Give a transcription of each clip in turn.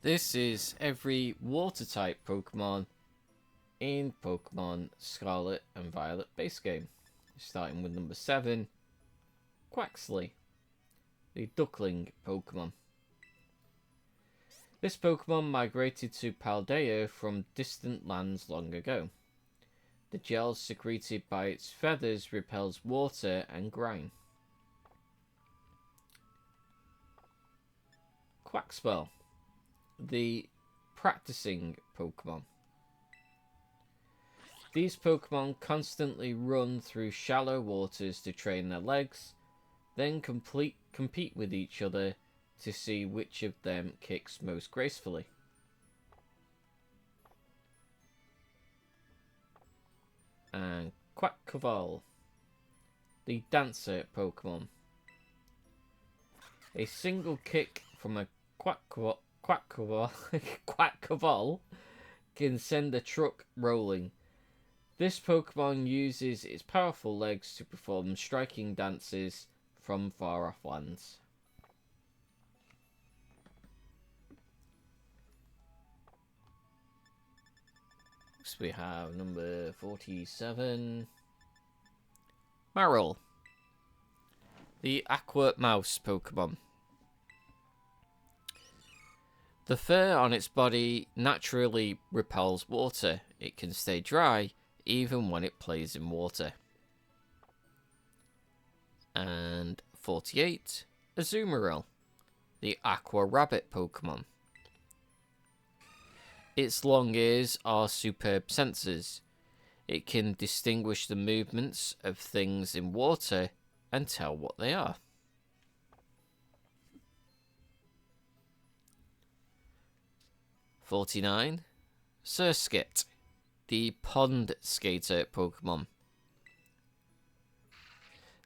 This is every water type Pokemon in Pokemon Scarlet and Violet base game. Starting with number 7, Quaxley, the duckling Pokemon. This Pokemon migrated to Paldea from distant lands long ago. The gel secreted by its feathers repels water and grime. Quaxwell, the practicing Pokemon. These Pokemon constantly run through shallow waters to train their legs, then compete with each other to see which of them kicks most gracefully. And Quackcaval, the dancer Pokemon. A single kick from a Quackcaval can send a truck rolling. This Pokemon uses its powerful legs to perform striking dances from far off lands. Next we have number 47, Marill, the aqua mouse Pokemon. The fur on its body naturally repels water. It can stay dry even when it plays in water. And 48, Azumarill, the aqua rabbit Pokemon. Its long ears are superb sensors. It can distinguish the movements of things in water and tell what they are. (49) Surskit, the pond skater Pokemon.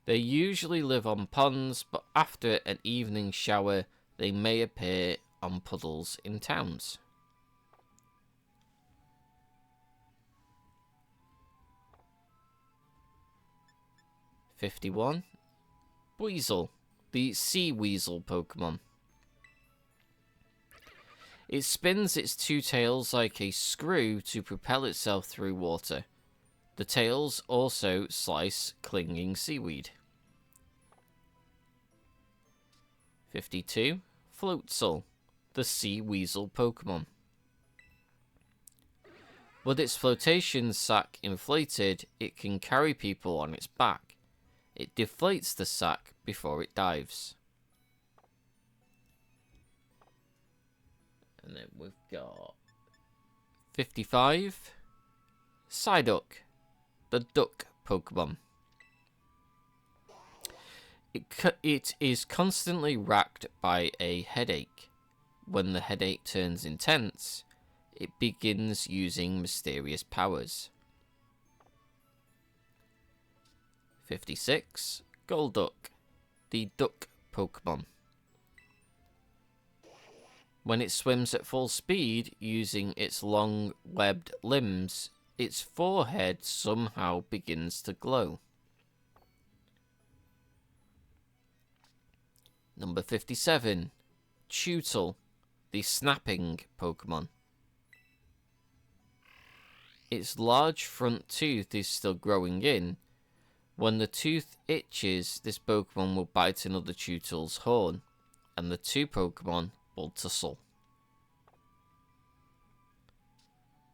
They usually live on ponds, but after an evening shower, they may appear on puddles in towns. (51) Weasel, the sea weasel Pokemon. It spins its two tails like a screw to propel itself through water. The tails also slice clinging seaweed. 52. Floatzel, the sea weasel Pokemon. With its flotation sac inflated, it can carry people on its back. It deflates the sac before it dives. And then we've got 55. Psyduck, the duck Pokemon. It is constantly racked by a headache. When the headache turns intense, it begins using mysterious powers. 56. Golduck, the duck Pokemon. When it swims at full speed using its long webbed limbs, its forehead somehow begins to glow. Number 57. Tootle, the snapping Pokemon. Its large front tooth is still growing in. When the tooth itches, this Pokemon will bite another Tootle's horn, and the two Pokemon will tussle.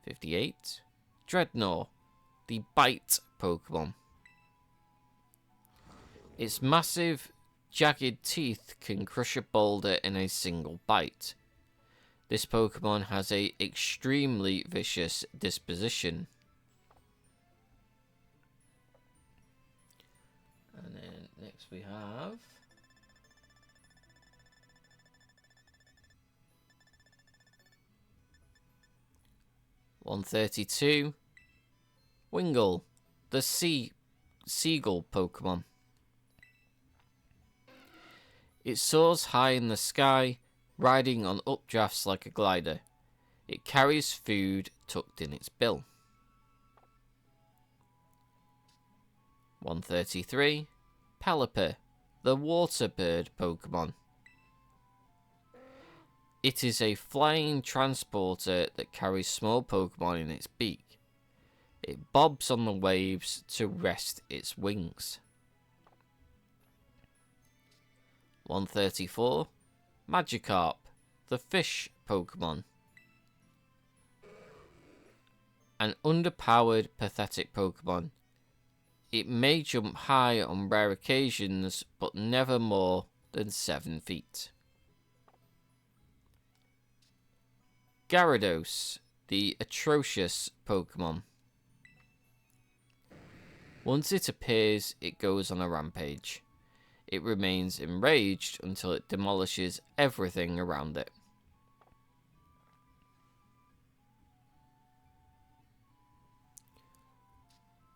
58. Dreadnought, the bite Pokemon. Its massive, jagged teeth can crush a boulder in a single bite. This Pokemon has an extremely vicious disposition. And then next we have 132. Wingull, the seagull Pokemon. It soars high in the sky, riding on updrafts like a glider. It carries food tucked in its bill. 133. Pelipper, the water bird Pokemon. It is a flying transporter that carries small Pokemon in its beak. It bobs on the waves to rest its wings. 134. Magikarp, the fish Pokemon. An underpowered, pathetic Pokemon. It may jump high on rare occasions, but never more than 7 feet. Gyarados, the atrocious Pokemon. Once it appears, it goes on a rampage. It remains enraged until it demolishes everything around it.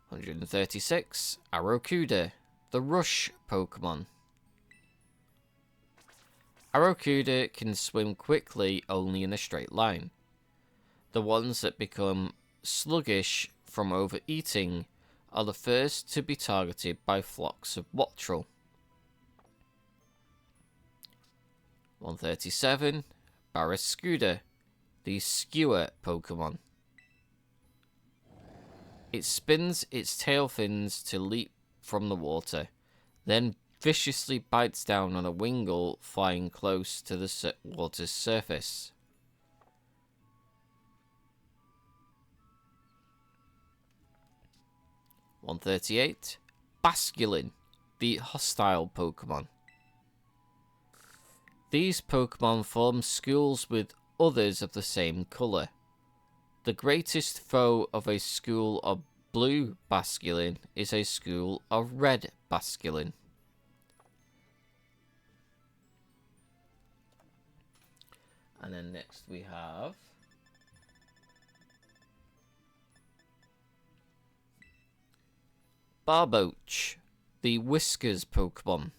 (136) Arrokuda, the rush Pokemon. Arrokuda can swim quickly only in a straight line. The ones that become sluggish from overeating are the first to be targeted by flocks of Wattrel. 137. Barraskewda, the skewer Pokemon. It spins its tail fins to leap from the water, then viciously bites down on a Wingull flying close to the water's surface. (138) Basculin, the hostile Pokemon. These Pokemon form schools with others of the same colour. The greatest foe of a school of blue Basculin is a school of red Basculin. And then next we have Barboach, the Whiskers Pokemon.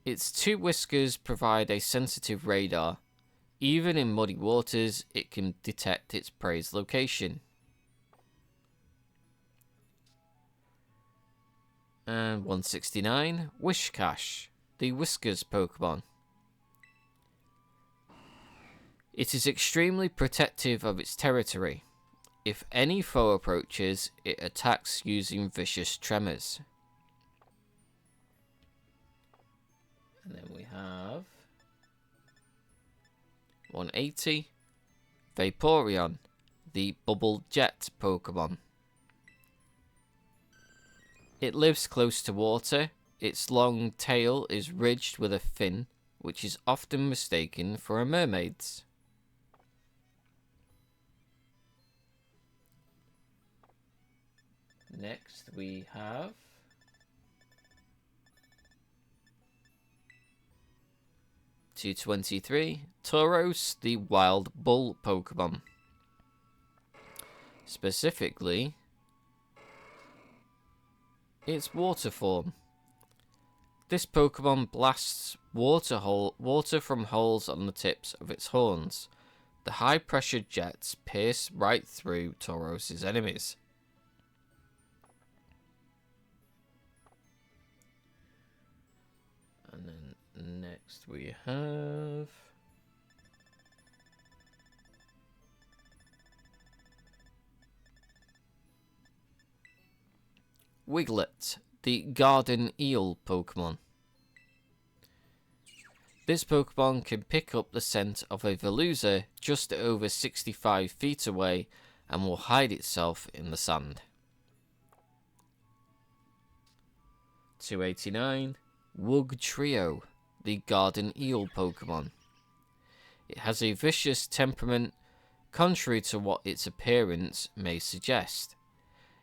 Its 2 whiskers provide a sensitive radar. Even in muddy waters, it can detect its prey's location. And 169, Whiscash, the Whiskers Pokemon. It is extremely protective of its territory. If any foe approaches, it attacks using vicious tremors. And then we have 180, Vaporeon, the Bubble Jet Pokemon. It lives close to water. Its long tail is ridged with a fin, which is often mistaken for a mermaid's. Next we have 223, Tauros, the Wild Bull Pokemon. Specifically, its water form. This Pokemon blasts water from holes on the tips of its horns. The high-pressure jets pierce right through Tauros' enemies. And then next we have Wiglet, the Garden Eel Pokemon. This Pokemon can pick up the scent of a Veluza just over 65 feet away and will hide itself in the sand. 289, Wugtrio, the Garden Eel Pokemon. It has a vicious temperament, contrary to what its appearance may suggest.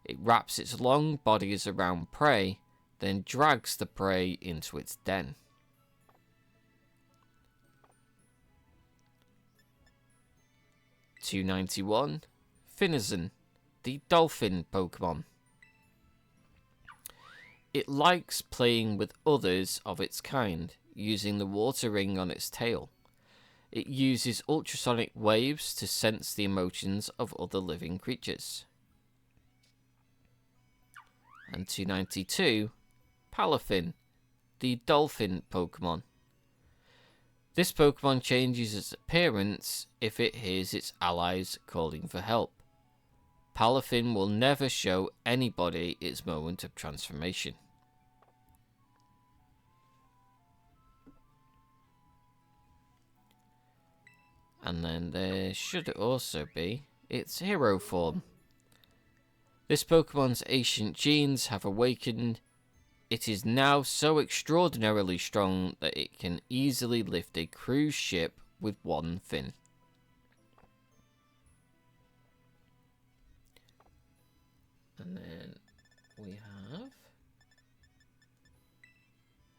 It wraps its long bodies around prey, then drags the prey into its den. (291) Finizen, the Dolphin Pokemon. It likes playing with others of its kind, using the water ring on its tail. It uses ultrasonic waves to sense the emotions of other living creatures. And 292, Palafin, the Dolphin Pokemon. This Pokemon changes its appearance if it hears its allies calling for help. Palafin will never show anybody its moment of transformation. And then there should also be its hero form. This Pokemon's ancient genes have awakened. It is now so extraordinarily strong that it can easily lift a cruise ship with one fin. And then we have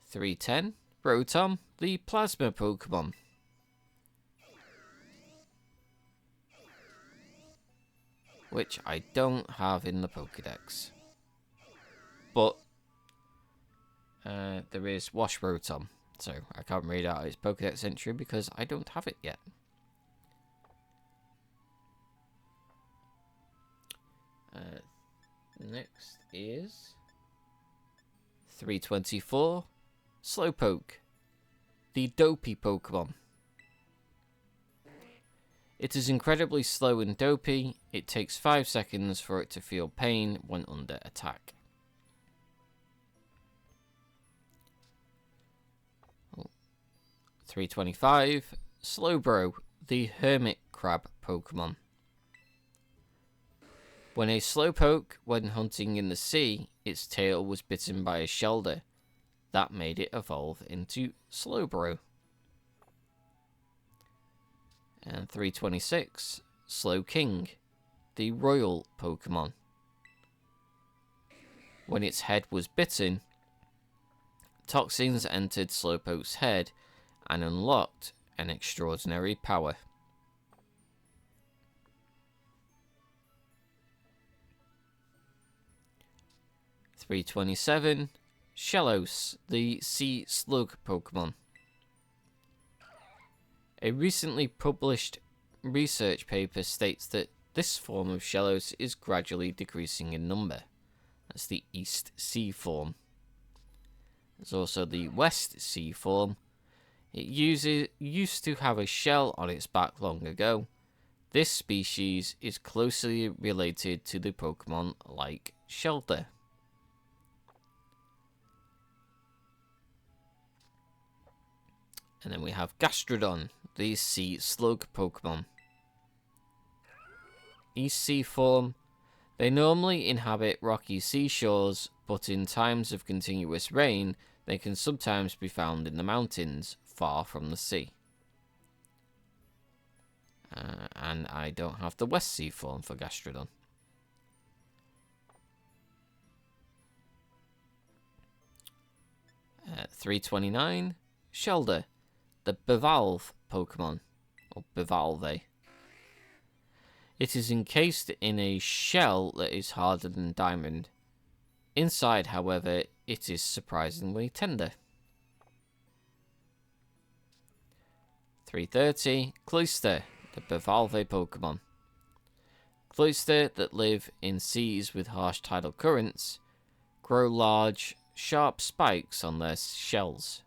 310, Rotom, the Plasma Pokemon. Which I don't have in the Pokedex. But there is Wash Rotom, so I can't read out its Pokedex entry because I don't have it yet. Next is 324, Slowpoke, the dopey Pokemon. It is incredibly slow and dopey. It takes 5 seconds for it to feel pain when under attack. 325, Slowbro, the hermit crab Pokemon. When a Slowpoke, when hunting in the sea, its tail was bitten by a shelder. That made it evolve into Slowbro. And 326, Slowking, the royal Pokemon. When its head was bitten, toxins entered Slowpoke's head and unlocked an extraordinary power. 327, Shellos, the sea slug Pokemon. A recently published research paper states that this form of Shellos is gradually decreasing in number. That's the East Sea form. There's also the West Sea form. It used to have a shell on its back long ago. This species is closely related to the Pokemon like Shelter. And then we have Gastrodon, the sea slug Pokemon. East Sea form. They normally inhabit rocky seashores, but in times of continuous rain, they can sometimes be found in the mountains, far from the sea. And I don't have the West Sea form for Gastrodon. At 329, Shelder, the Bivalve Pokemon, or Bivalve. It is encased in a shell that is harder than diamond. Inside, however, it is surprisingly tender. 330, Cloyster, the Bivalve Pokemon. Cloyster that live in seas with harsh tidal currents grow large, sharp spikes on their shells.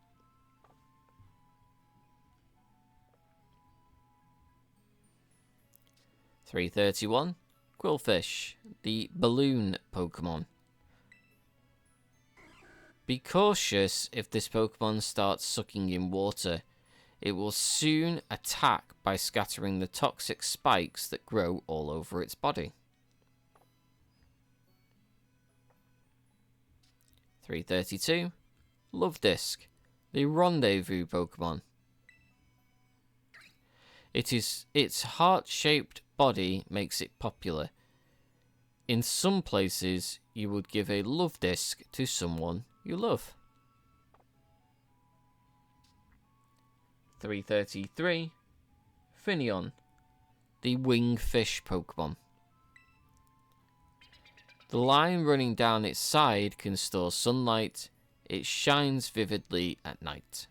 331, Quillfish, the balloon Pokemon. Be cautious if this Pokemon starts sucking in water. It will soon attack by scattering the toxic spikes that grow all over its body. 332, Lovedisk, the rendezvous Pokemon. Its heart-shaped body makes it popular. In some places, you would give a love disc to someone you love. 333, Finneon, the wingfish Pokemon. The line running down its side can store sunlight. It shines vividly at night.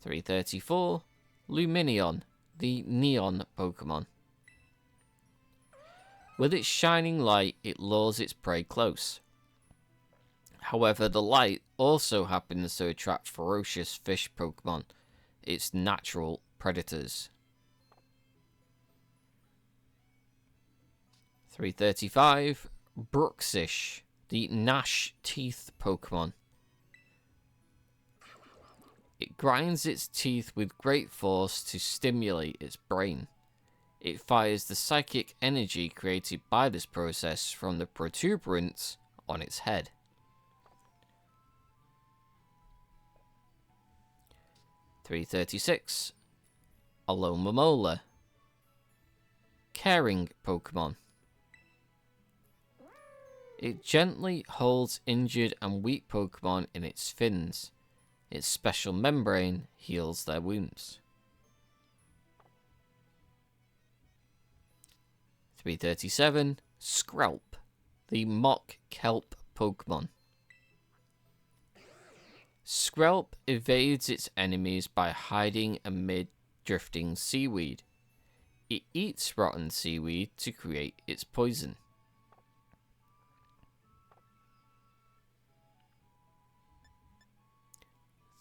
334, Luminion, the neon Pokemon. With its shining light, it lures its prey close. However, the light also happens to attract ferocious fish Pokemon, its natural predators. 335. Bruxish, the gnash teeth Pokemon. It grinds its teeth with great force to stimulate its brain. It fires the psychic energy created by this process from the protuberance on its head. 336. Alomomola, caring Pokemon. It gently holds injured and weak Pokemon in its fins. Its special membrane heals their wounds. 337. Skrelp, the mock kelp Pokemon. Skrelp evades its enemies by hiding amid drifting seaweed. It eats rotten seaweed to create its poison.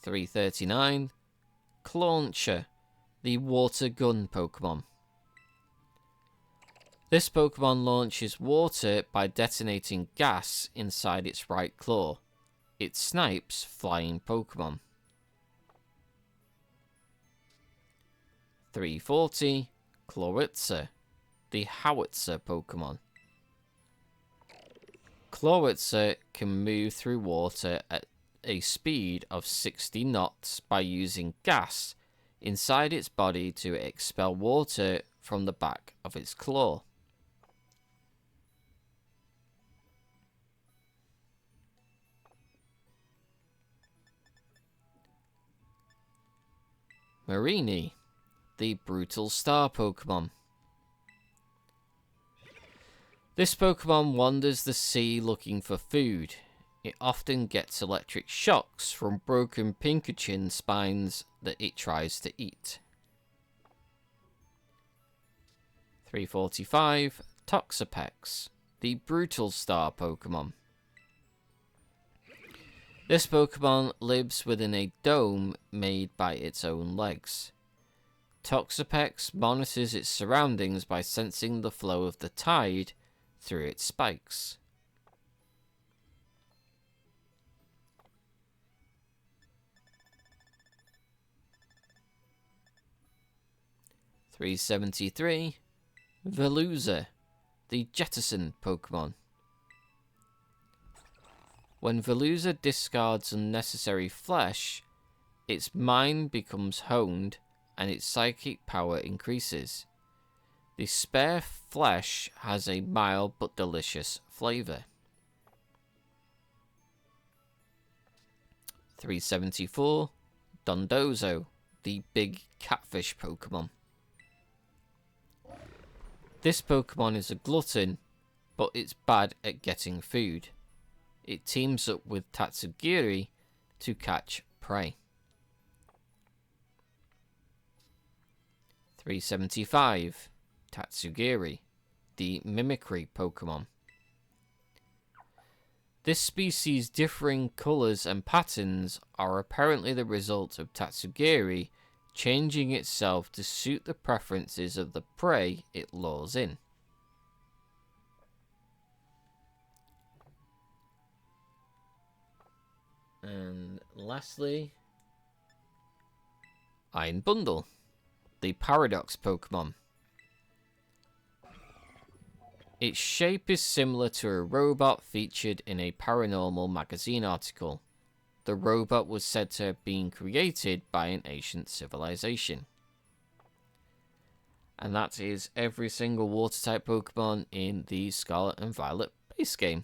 339. Clauncher, the water gun Pokemon. This Pokemon launches water by detonating gas inside its right claw. It snipes flying Pokemon. 340. Clawitzer, the howitzer Pokemon. Clawitzer can move through water at a speed of 60 knots by using gas inside its body to expel water from the back of its claw. 341. Marini, the brutal star Pokemon. This Pokemon wanders the sea looking for food. It often gets electric shocks from broken Pincushion spines that it tries to eat. 345. Toxapex, the brutal star Pokemon. This Pokemon lives within a dome made by its own legs. Toxapex monitors its surroundings by sensing the flow of the tide through its spikes. 373. Veluza, the Jettison Pokemon. When Veluza discards unnecessary flesh, its mind becomes honed and its psychic power increases. The spare flesh has a mild but delicious flavour. 374. Dondozo, the big catfish Pokemon. This Pokemon is a glutton, but it's bad at getting food. It teams up with Tatsugiri to catch prey. 375. Tatsugiri, the mimicry Pokemon. This species' differing colours and patterns are apparently the result of Tatsugiri changing itself to suit the preferences of the prey it lures in. And lastly, Iron Bundle, the Paradox Pokemon. Its shape is similar to a robot featured in a paranormal magazine article. The robot was said to have been created by an ancient civilization. And that is every single water-type Pokemon in the Scarlet and Violet base game.